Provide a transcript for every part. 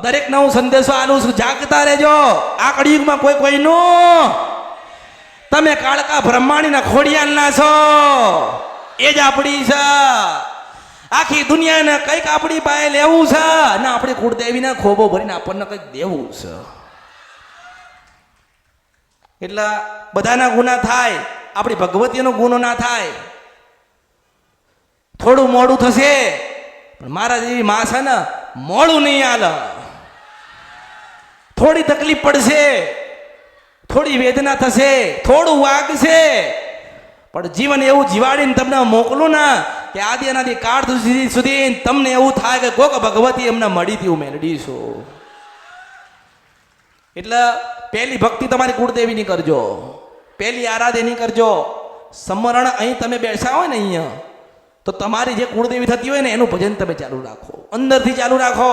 દરેક હું સંદેશો આલું છું, જાગતા રહેજો. આ કળિયુગમાં કોઈ કોઈનું, તમે કાળકા બ્રહ્માણીના ખોડિયાલના છો, એ જ આપણી છે. આખી દુનિયાને કંઈક આપણી પાસે લેવું છે અને આપણી કુળદેવીને ખોબો ભરીને આપણને કંઈક દેવું છે. એટલે બધાના ગુના થાય, આપણી ભગવતીનો ગુનો ના થાય. થોડું મોડું થશે પણ મારા જેવી માં છે ને મોડું નહીં હાલે. થોડી તકલીફ પડશે, થોડી વેદના થશે, થોડું વાગશે, પણ જીવન એવું જીવાડીને તમને મોકલું ને કે આદિ અનાદિ કાળ સુધી તમને એવું થાય કે કોક ભગવતી એમને મળી હતી, હું મેળવીશું. એટલે પહેલી ભક્તિ તમારી કુળદેવીની કરજો, પહેલી આરાધની કરજો. સમરણ અહીં તમે બેસા હોય ને અહીંયા, તો તમારી જે કુળદેવી થતી હોય ને એનું ભજન તમે ચાલુ રાખો, અંદરથી ચાલુ રાખો.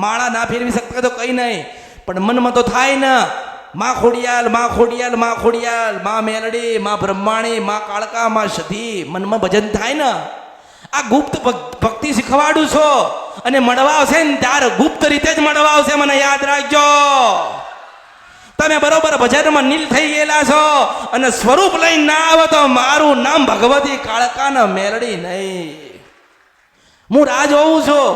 માળા ના ફેરવી શકતા તો કંઈ નહીં, પણ મનમાં તો થાય ને માં ખોડિયાલ, માં ખોડિયાલ, માં ખોડિયાલ, માં મેલડી, માં બ્રહ્માણી, માં કાળકા, માં સધી. મનમાં ભજન થાય ને. આ ગુપ્ત ભક્તિ શીખવાડું છો અને મળવા આવશે ને ત્યારે ગુપ્ત રીતે જ મળવા આવશે, મને યાદ રાખજો. તમે બરોબર ભજનમાં નીલ થઈ ગયેલા છો અને સ્વરૂપ લઈને ના આવો તો મારું નામ ભગવતી કાળકા ને મેલડી નહીં. હું રાહ જોઉં છું.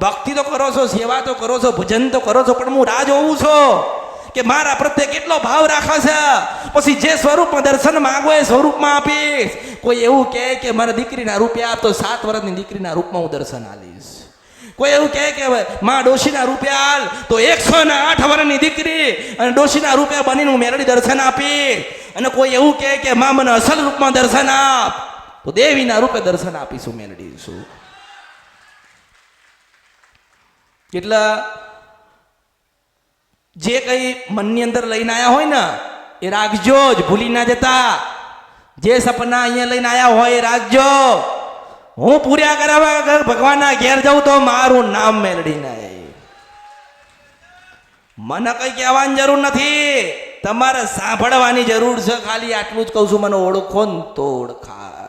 ભક્તિ તો કરો છો, સેવા તો કરો છો, ભજન તો કરો છો, પણ હું રાહ જોઉં છું કે મારા પ્રત્યે કેટલો ભાવ રાખે છે. પછી જે સ્વરૂપમાં દર્શન માંગો એ સ્વરૂપમાં આપીશ. કોઈ એવું કહે કે મારા દીકરીના રૂપે આપ, તો 7 વર્ષની દીકરીના રૂપમાં હું દર્શન આલીશ. કોઈ એવું કહે કે માં ડોશીના રૂપે હાલ, તો 108 વર્ષની દીકરી અને ડોશીના રૂપે બનીને હું મેલડી દર્શન આપીશ. અને કોઈ એવું કહે કે માં મને અસલ રૂપમાં દર્શન આપ, તો દેવીના રૂપે દર્શન આપીશું, મેલડીશું. એટલે જે કંઈ મનની અંદર લઈને આવ્યા હોય ને એ રાખજો જ, ભૂલી ના જતા. જે સપના અહીંયા લઈને આવ્યા હોય એ રાખજો. હું પૂર્યા કરાવવા ભગવાનના ઘેર જાઉં તો મારું નામ મેલડી નહીં. મને કઈ કહેવાની જરૂર નથી, તમારે સાંભળવાની જરૂર છે. ખાલી આટલું જ કહું છું, મને ઓળખો ને તો ઓળખાય.